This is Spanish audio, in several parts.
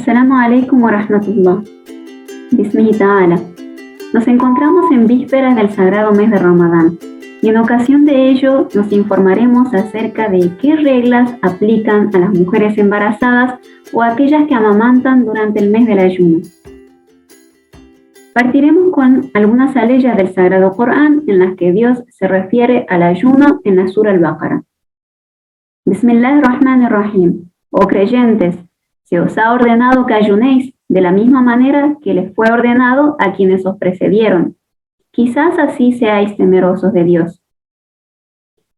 Assalamu alaikum wa rahmatullah. Bismihi ta'ala. Nos encontramos en vísperas del sagrado mes de Ramadán y en ocasión de ello nos informaremos acerca de qué reglas aplican a las mujeres embarazadas o a aquellas que amamantan durante el mes del ayuno. Partiremos con algunas aleyas del Sagrado Corán en las que Dios se refiere al ayuno en la Sura Al-Baqarah. Bismillahirrahmanirrahim. Oh creyentes, se os ha ordenado que ayunéis de la misma manera que les fue ordenado a quienes os precedieron. Quizás así seáis temerosos de Dios.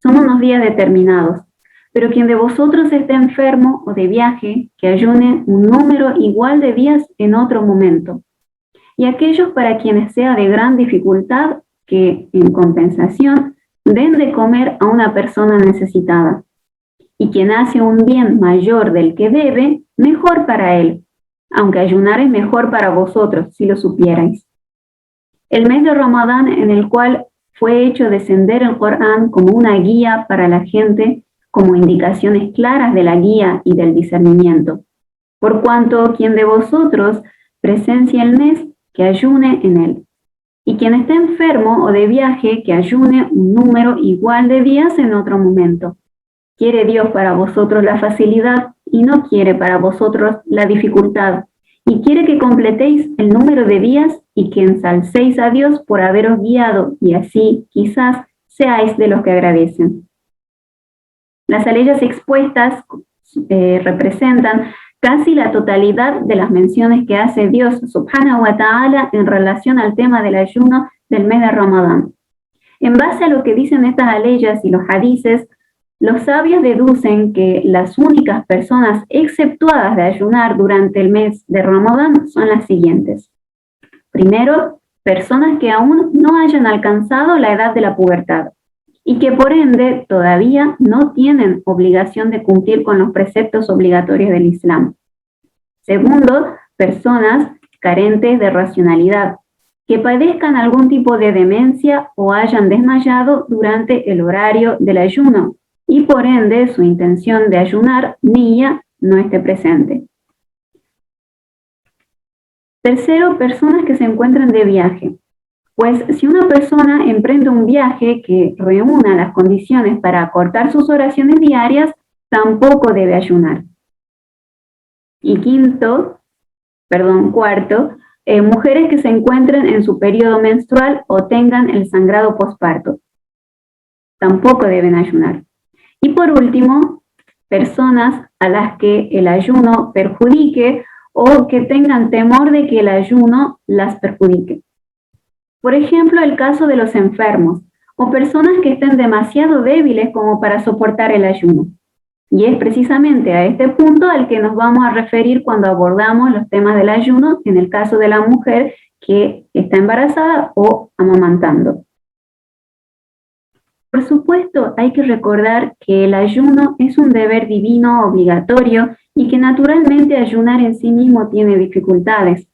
Son unos días determinados, pero quien de vosotros esté enfermo o de viaje, que ayune un número igual de días en otro momento. Y aquellos para quienes sea de gran dificultad, que en compensación den de comer a una persona necesitada. Y quien hace un bien mayor del que debe, mejor para él, aunque ayunar es mejor para vosotros, si lo supierais. El mes de Ramadán, en el cual fue hecho descender el Corán como una guía para la gente, como indicaciones claras de la guía y del discernimiento. Por cuanto quien de vosotros presencia el mes, que ayune en él. Y quien esté enfermo o de viaje, que ayune un número igual de días en otro momento. Quiere Dios para vosotros la facilidad y no quiere para vosotros la dificultad. Y quiere que completéis el número de días y que ensalcéis a Dios por haberos guiado y así quizás seáis de los que agradecen. Las aleyas expuestas representan casi la totalidad de las menciones que hace Dios subhanahu wa ta'ala en relación al tema del ayuno del mes de Ramadán. En base a lo que dicen estas aleyas y los hadices, los sabios deducen que las únicas personas exceptuadas de ayunar durante el mes de Ramadán son las siguientes. Primero, personas que aún no hayan alcanzado la edad de la pubertad y que por ende todavía no tienen obligación de cumplir con los preceptos obligatorios del Islam. Segundo, personas carentes de racionalidad, que padezcan algún tipo de demencia o hayan desmayado durante el horario del ayuno y por ende su intención de ayunar, niya, no esté presente. Tercero, personas que se encuentran de viaje. Pues si una persona emprende un viaje que reúna las condiciones para acortar sus oraciones diarias, tampoco debe ayunar. Y cuarto, mujeres que se encuentren en su periodo menstrual o tengan el sangrado posparto, tampoco deben ayunar. Y por último, personas a las que el ayuno perjudique o que tengan temor de que el ayuno las perjudique. Por ejemplo, el caso de los enfermos o personas que estén demasiado débiles como para soportar el ayuno. Y es precisamente a este punto al que nos vamos a referir cuando abordamos los temas del ayuno en el caso de la mujer que está embarazada o amamantando. Por supuesto, hay que recordar que el ayuno es un deber divino obligatorio y que naturalmente ayunar en sí mismo tiene dificultades.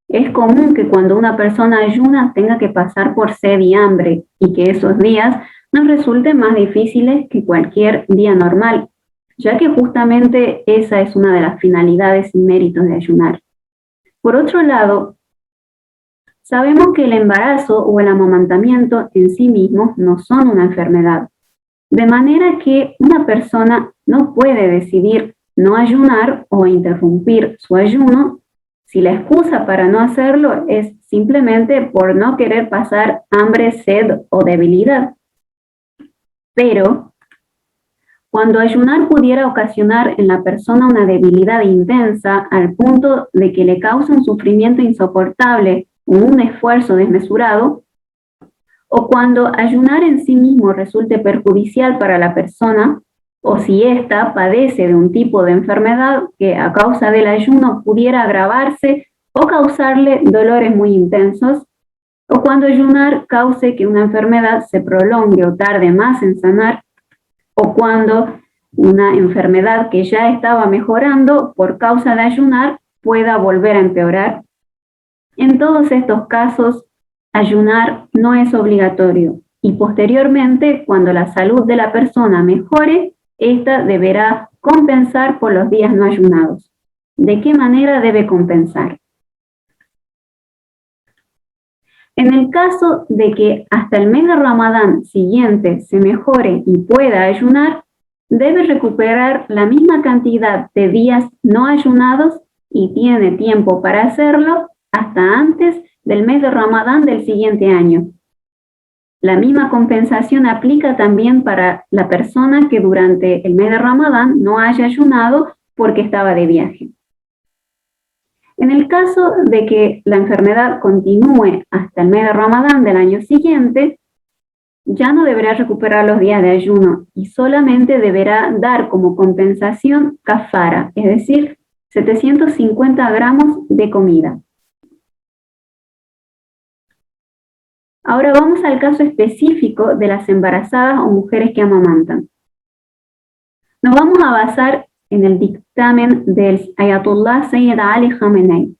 Es común que cuando una persona ayuna tenga que pasar por sed y hambre y que esos días nos resulten más difíciles que cualquier día normal, ya que justamente esa es una de las finalidades y méritos de ayunar. Por otro lado, sabemos que el embarazo o el amamantamiento en sí mismos no son una enfermedad, de manera que una persona no puede decidir no ayunar o interrumpir su ayuno si la excusa para no hacerlo es simplemente por no querer pasar hambre, sed o debilidad. Pero cuando ayunar pudiera ocasionar en la persona una debilidad intensa al punto de que le cause un sufrimiento insoportable o un esfuerzo desmesurado, o cuando ayunar en sí mismo resulte perjudicial para la persona, o si ésta padece de un tipo de enfermedad que a causa del ayuno pudiera agravarse o causarle dolores muy intensos, o cuando ayunar cause que una enfermedad se prolongue o tarde más en sanar, o cuando una enfermedad que ya estaba mejorando por causa de ayunar pueda volver a empeorar. En todos estos casos, ayunar no es obligatorio y posteriormente, cuando la salud de la persona mejore, ésta deberá compensar por los días no ayunados. ¿De qué manera debe compensar? En el caso de que hasta el mes de Ramadán siguiente se mejore y pueda ayunar, debe recuperar la misma cantidad de días no ayunados y tiene tiempo para hacerlo hasta antes del mes de Ramadán del siguiente año. La misma compensación aplica también para la persona que durante el mes de Ramadán no haya ayunado porque estaba de viaje. En el caso de que la enfermedad continúe hasta el mes de Ramadán del año siguiente, ya no deberá recuperar los días de ayuno y solamente deberá dar como compensación kafara, es decir, 750 gramos de comida. Ahora vamos al caso específico de las embarazadas o mujeres que amamantan. Nos vamos a basar en el dictamen del Ayatollah Sayyid Ali Khamenei.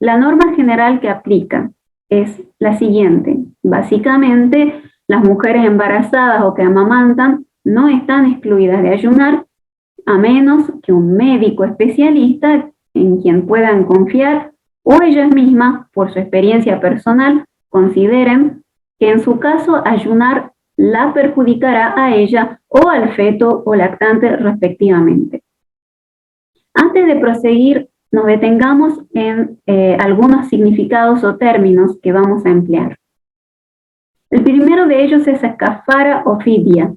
La norma general que aplica es la siguiente. Básicamente, las mujeres embarazadas o que amamantan no están excluidas de ayunar a menos que un médico especialista en quien puedan confiar o ellas mismas, por su experiencia personal, consideren que en su caso ayunar la perjudicará a ella o al feto o lactante respectivamente. Antes de proseguir, nos detengamos en algunos significados o términos que vamos a emplear. El primero de ellos es kafara o fidia.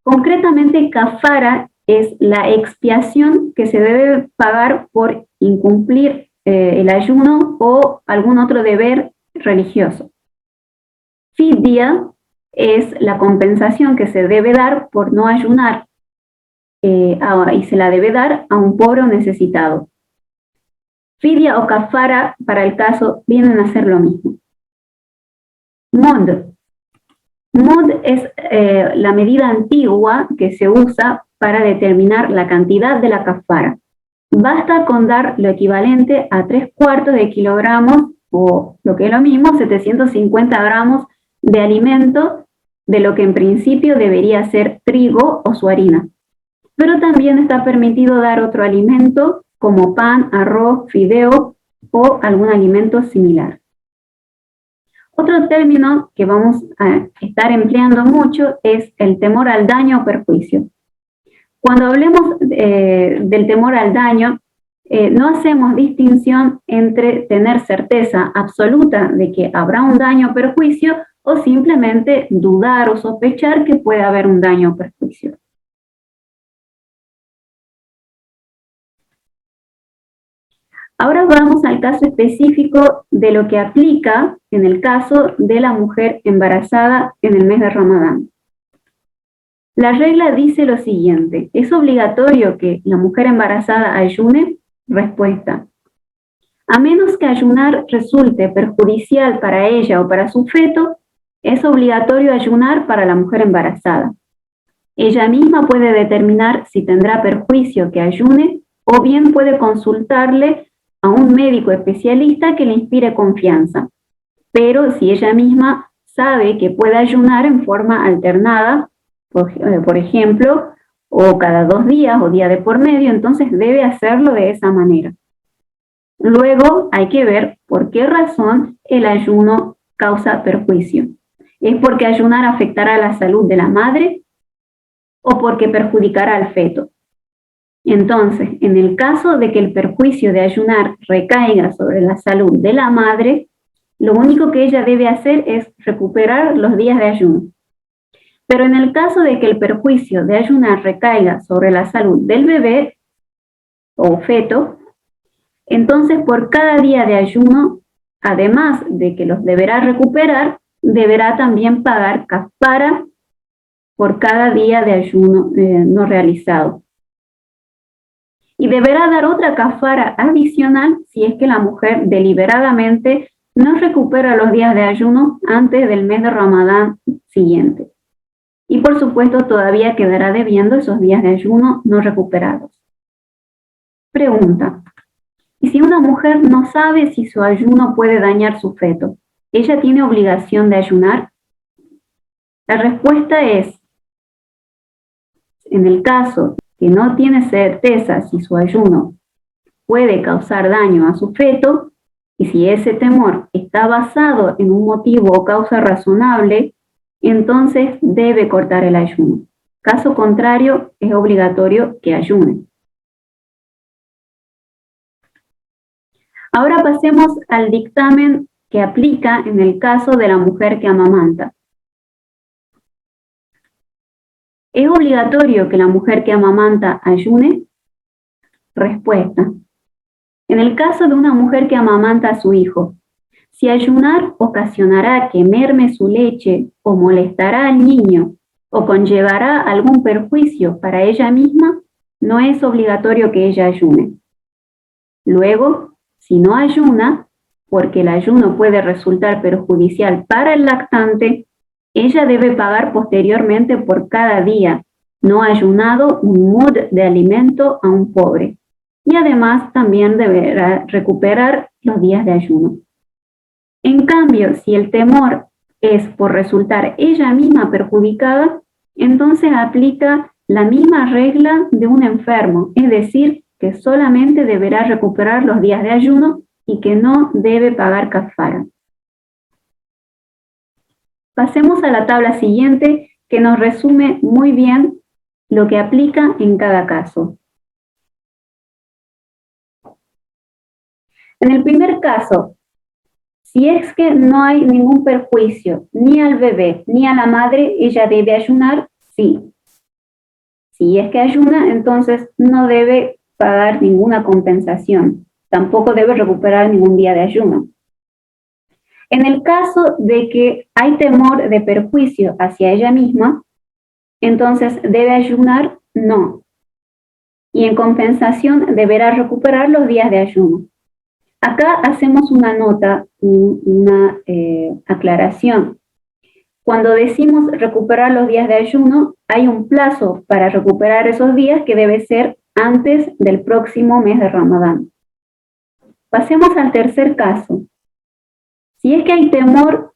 Concretamente, kafara es la expiación que se debe pagar por incumplir el ayuno o algún otro deber religioso. Fidia es la compensación que se debe dar por no ayunar y se la debe dar a un pobre o necesitado. Fidia o kafara, para el caso, vienen a ser lo mismo. Mud. Mud es la medida antigua que se usa para determinar la cantidad de la kafara. Basta con dar lo equivalente a 3/4 de kilogramos, o lo que es lo mismo, 750 gramos de alimento, de lo que en principio debería ser trigo o su harina. Pero también está permitido dar otro alimento como pan, arroz, fideo o algún alimento similar. Otro término que vamos a estar empleando mucho es el temor al daño o perjuicio. Cuando hablemos del temor al daño, no hacemos distinción entre tener certeza absoluta de que habrá un daño o perjuicio o simplemente dudar o sospechar que puede haber un daño o perjuicio. Ahora vamos al caso específico de lo que aplica en el caso de la mujer embarazada en el mes de Ramadán. La regla dice lo siguiente: ¿es obligatorio que la mujer embarazada ayune? Respuesta: a menos que ayunar resulte perjudicial para ella o para su feto, es obligatorio ayunar para la mujer embarazada. Ella misma puede determinar si tendrá perjuicio que ayune o bien puede consultarle a un médico especialista que le inspire confianza. Pero si ella misma sabe que puede ayunar en forma alternada, por ejemplo, o cada 2 días o día de por medio, entonces debe hacerlo de esa manera. Luego hay que ver por qué razón el ayuno causa perjuicio. ¿Es porque ayunar afectará la salud de la madre o porque perjudicará al feto? Entonces, en el caso de que el perjuicio de ayunar recaiga sobre la salud de la madre, lo único que ella debe hacer es recuperar los días de ayuno. Pero en el caso de que el perjuicio de ayunar recaiga sobre la salud del bebé o feto, entonces por cada día de ayuno, además de que los deberá recuperar, deberá también pagar kafara por cada día de ayuno no realizado. Y deberá dar otra kafara adicional si es que la mujer deliberadamente no recupera los días de ayuno antes del mes de Ramadán siguiente. Y por supuesto todavía quedará debiendo esos días de ayuno no recuperados. Pregunta: ¿y si una mujer no sabe si su ayuno puede dañar su feto? ¿Ella tiene obligación de ayunar? La respuesta es: en el caso que no tiene certeza si su ayuno puede causar daño a su feto, y si ese temor está basado en un motivo o causa razonable, entonces debe cortar el ayuno. Caso contrario, es obligatorio que ayune. Ahora pasemos al dictamen que aplica en el caso de la mujer que amamanta. ¿Es obligatorio que la mujer que amamanta ayune? Respuesta. En el caso de una mujer que amamanta a su hijo, si ayunar ocasionará que merme su leche o molestará al niño o conllevará algún perjuicio para ella misma, no es obligatorio que ella ayune. Luego, si no ayuna, porque el ayuno puede resultar perjudicial para el lactante, ella debe pagar posteriormente por cada día no ayunado un mud de alimento a un pobre. Y además también deberá recuperar los días de ayuno. En cambio, si el temor es por resultar ella misma perjudicada, entonces aplica la misma regla de un enfermo, es decir, que solamente deberá recuperar los días de ayuno y que no debe pagar kafara. Pasemos a la tabla siguiente, que nos resume muy bien lo que aplica en cada caso. En el primer caso, si es que no hay ningún perjuicio ni al bebé ni a la madre, ella debe ayunar, sí. Si es que ayuna, entonces no debe pagar ninguna compensación, tampoco debe recuperar ningún día de ayuno. En el caso de que hay temor de perjuicio hacia ella misma, entonces debe ayunar, no. Y en compensación deberá recuperar los días de ayuno. Acá hacemos una nota, una aclaración. Cuando decimos recuperar los días de ayuno, hay un plazo para recuperar esos días que debe ser antes del próximo mes de Ramadán. Pasemos al tercer caso. Si es que hay temor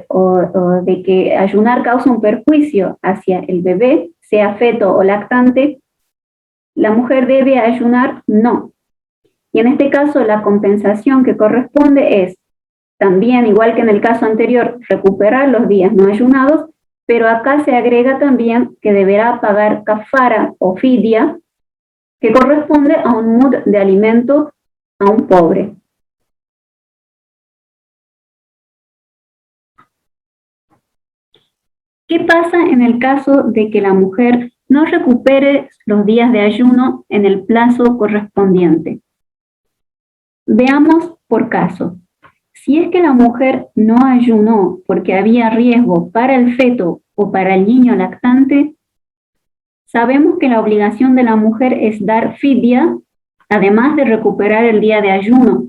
o de que ayunar causa un perjuicio hacia el bebé, sea feto o lactante, la mujer debe ayunar, no. Y en este caso la compensación que corresponde es también, igual que en el caso anterior, recuperar los días no ayunados, pero acá se agrega también que deberá pagar kafara o fidia, que corresponde a un mud de alimento a un pobre. ¿Qué pasa en el caso de que la mujer no recupere los días de ayuno en el plazo correspondiente? Veamos por caso. Si es que la mujer no ayunó porque había riesgo para el feto o para el niño lactante, sabemos que la obligación de la mujer es dar fidia, además de recuperar el día de ayuno,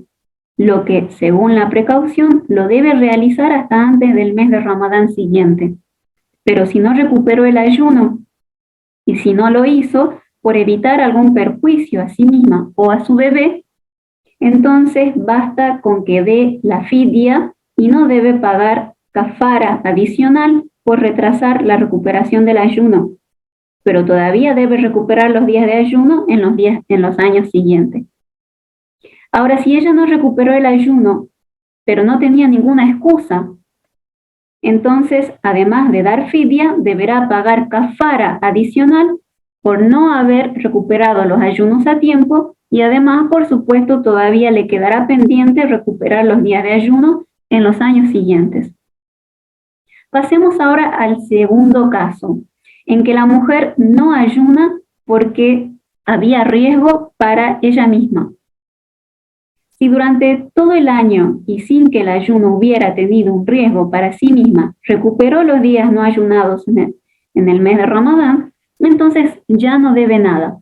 lo que, según la precaución, lo debe realizar hasta antes del mes de Ramadán siguiente. Pero si no recuperó el ayuno y si no lo hizo por evitar algún perjuicio a sí misma o a su bebé, entonces basta con que dé la fidia y no debe pagar kafara adicional por retrasar la recuperación del ayuno, pero todavía debe recuperar los días de ayuno en los años siguientes. Ahora, si ella no recuperó el ayuno, pero no tenía ninguna excusa, entonces, además de dar fidia, deberá pagar kafara adicional por no haber recuperado los ayunos a tiempo y además, por supuesto, todavía le quedará pendiente recuperar los días de ayuno en los años siguientes. Pasemos ahora al segundo caso, en que la mujer no ayuna porque había riesgo para ella misma. Si durante todo el año y sin que el ayuno hubiera tenido un riesgo para sí misma, recuperó los días no ayunados en el mes de Ramadán, entonces ya no debe nada.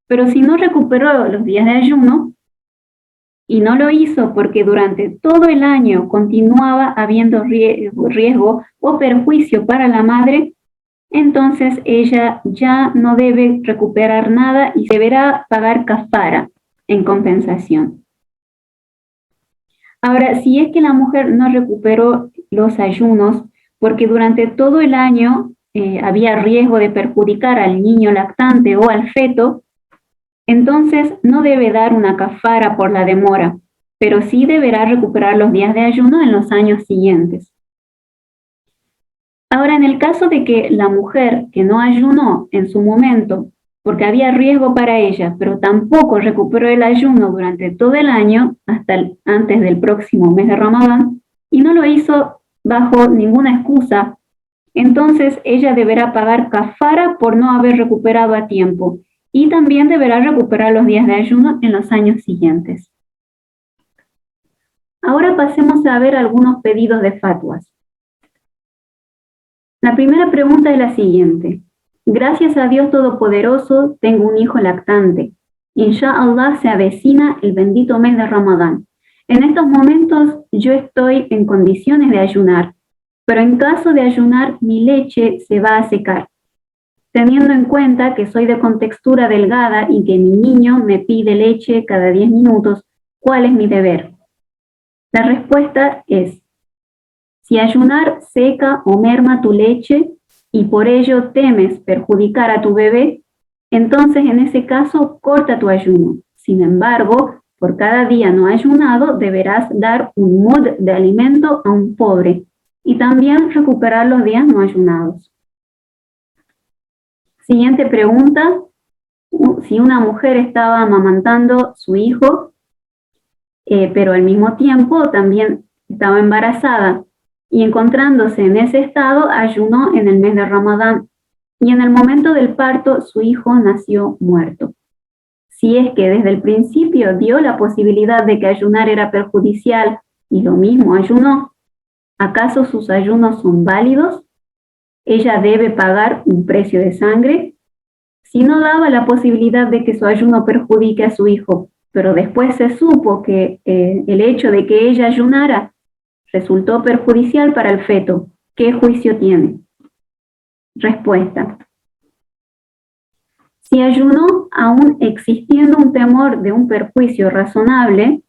Pero si no recuperó los días de ayuno y no lo hizo porque durante todo el año continuaba habiendo riesgo o perjuicio para la madre, entonces ella ya no debe recuperar nada y deberá pagar kafara en compensación. Ahora, si es que la mujer no recuperó los ayunos porque durante todo el año había riesgo de perjudicar al niño lactante o al feto, entonces no debe dar una kafara por la demora, pero sí deberá recuperar los días de ayuno en los años siguientes. Ahora, en el caso de que la mujer que no ayunó en su momento porque había riesgo para ella, pero tampoco recuperó el ayuno durante todo el año, hasta antes del próximo mes de Ramadán, y no lo hizo bajo ninguna excusa, entonces ella deberá pagar kafara por no haber recuperado a tiempo, y también deberá recuperar los días de ayuno en los años siguientes. Ahora pasemos a ver algunos pedidos de fatwas. La primera pregunta es la siguiente. Gracias a Dios Todopoderoso tengo un hijo lactante. Insha'Allah se avecina el bendito mes de Ramadán. En estos momentos yo estoy en condiciones de ayunar, pero en caso de ayunar mi leche se va a secar. Teniendo en cuenta que soy de contextura delgada y que mi niño me pide leche cada 10 minutos, ¿cuál es mi deber? La respuesta es, si ayunar seca o merma tu leche y por ello temes perjudicar a tu bebé, entonces en ese caso corta tu ayuno. Sin embargo, por cada día no ayunado deberás dar un mud de alimento a un pobre y también recuperar los días no ayunados. Siguiente pregunta. Si una mujer estaba amamantando su hijo, pero al mismo tiempo también estaba embarazada y encontrándose en ese estado ayunó en el mes de Ramadán y en el momento del parto su hijo nació muerto. Si es que desde el principio dio la posibilidad de que ayunar era perjudicial y lo mismo ayunó, ¿acaso sus ayunos son válidos? ¿Ella debe pagar un precio de sangre? Si no daba la posibilidad de que su ayuno perjudique a su hijo, pero después se supo que el hecho de que ella ayunara resultó perjudicial para el feto, ¿qué juicio tiene? Respuesta. Si ayunó aún existiendo un temor de un perjuicio razonable,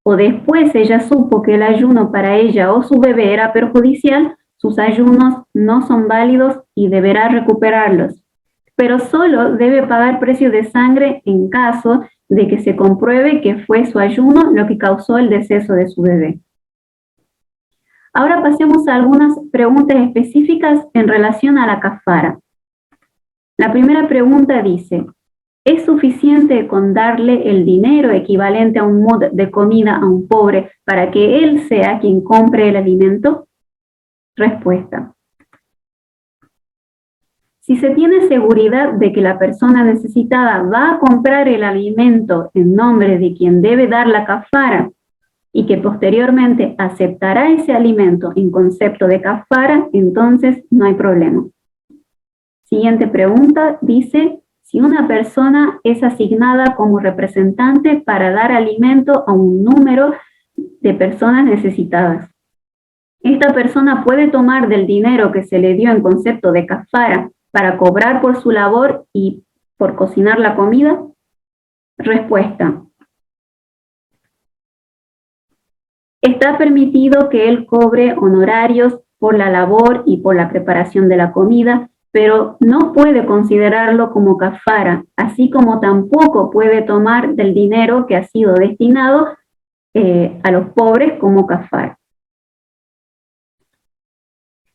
o después ella supo que el ayuno para ella o su bebé era perjudicial, sus ayunos no son válidos y deberá recuperarlos. Pero solo debe pagar precio de sangre en caso de que se compruebe que fue su ayuno lo que causó el deceso de su bebé. Ahora pasemos a algunas preguntas específicas en relación a la kafara. La primera pregunta dice, ¿es suficiente con darle el dinero equivalente a un mud de comida a un pobre para que él sea quien compre el alimento? Respuesta. Si se tiene seguridad de que la persona necesitada va a comprar el alimento en nombre de quien debe dar la kafara y que posteriormente aceptará ese alimento en concepto de kafara, entonces no hay problema. Siguiente pregunta, dice, si una persona es asignada como representante para dar alimento a un número de personas necesitadas, ¿esta persona puede tomar del dinero que se le dio en concepto de kafara para cobrar por su labor y por cocinar la comida? Respuesta. Está permitido que él cobre honorarios por la labor y por la preparación de la comida, pero no puede considerarlo como kafara, así como tampoco puede tomar del dinero que ha sido destinado a los pobres como kafara.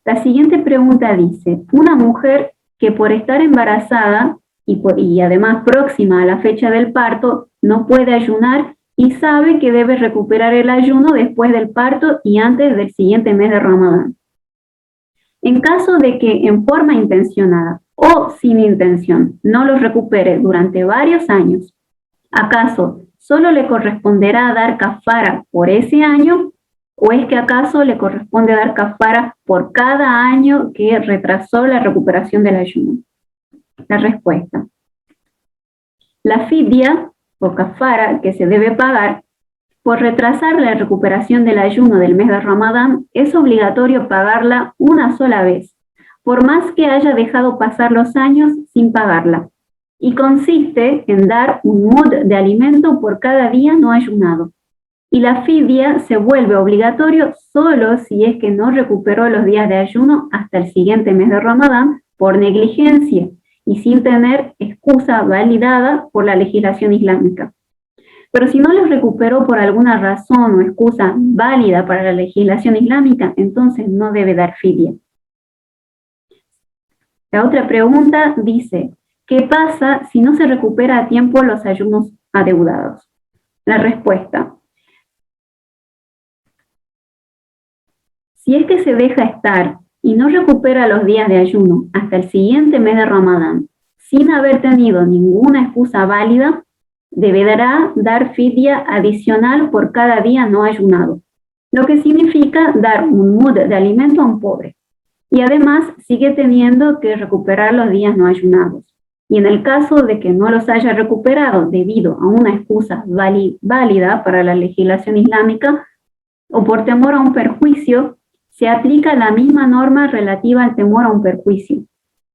La siguiente pregunta dice, una mujer que por estar embarazada y además próxima a la fecha del parto no puede ayunar y sabe que debe recuperar el ayuno después del parto y antes del siguiente mes de Ramadán. En caso de que en forma intencionada o sin intención no los recupere durante varios años, ¿acaso solo le corresponderá dar kafara por ese año o es que acaso le corresponde dar kafara por cada año que retrasó la recuperación del ayuno? La respuesta. La fidya o kafara que se debe pagar por retrasar la recuperación del ayuno del mes de Ramadán es obligatorio pagarla una sola vez, por más que haya dejado pasar los años sin pagarla, y consiste en dar un mud de alimento por cada día no ayunado. Y la fidya se vuelve obligatorio solo si es que no recuperó los días de ayuno hasta el siguiente mes de Ramadán, por negligencia y sin tener excusa validada por la legislación islámica. Pero si no los recuperó por alguna razón o excusa válida para la legislación islámica, entonces no debe dar fidia. La otra pregunta dice, ¿qué pasa si no se recupera a tiempo los ayunos adeudados? La respuesta, si es que se deja estar y no recupera los días de ayuno hasta el siguiente mes de Ramadán, sin haber tenido ninguna excusa válida, deberá dar fidia adicional por cada día no ayunado, lo que significa dar un mud de alimento a un pobre. Y además sigue teniendo que recuperar los días no ayunados. Y en el caso de que no los haya recuperado debido a una excusa válida para la legislación islámica o por temor a un perjuicio, se aplica la misma norma relativa al temor a un perjuicio.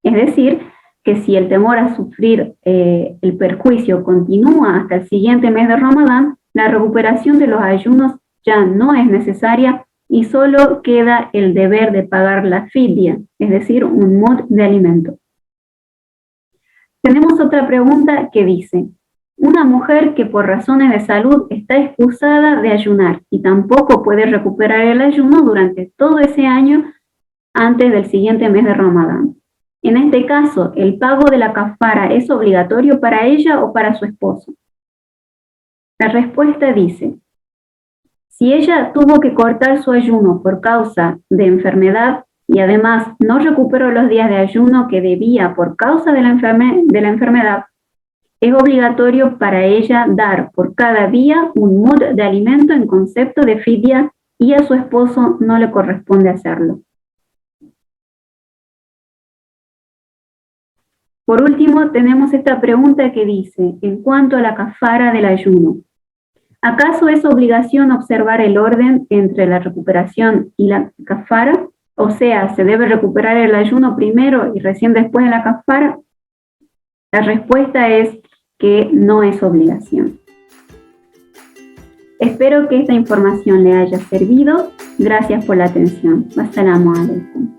Es decir, que si el temor a sufrir el perjuicio continúa hasta el siguiente mes de Ramadán, la recuperación de los ayunos ya no es necesaria y solo queda el deber de pagar la fidia, es decir, un mud de alimento. Tenemos otra pregunta que dice, una mujer que por razones de salud está excusada de ayunar y tampoco puede recuperar el ayuno durante todo ese año antes del siguiente mes de Ramadán. En este caso, ¿el pago de la kafara es obligatorio para ella o para su esposo? La respuesta dice, si ella tuvo que cortar su ayuno por causa de enfermedad y además no recuperó los días de ayuno que debía por causa de la enfermedad, es obligatorio para ella dar por cada día un mud de alimento en concepto de fidia y a su esposo no le corresponde hacerlo. Por último, tenemos esta pregunta que dice, en cuanto a la kafara del ayuno, ¿acaso es obligación observar el orden entre la recuperación y la kafara? O sea, ¿se debe recuperar el ayuno primero y recién después de la kafara? La respuesta es que no es obligación. Espero que esta información le haya servido. Gracias por la atención. Wassalamu alaikum.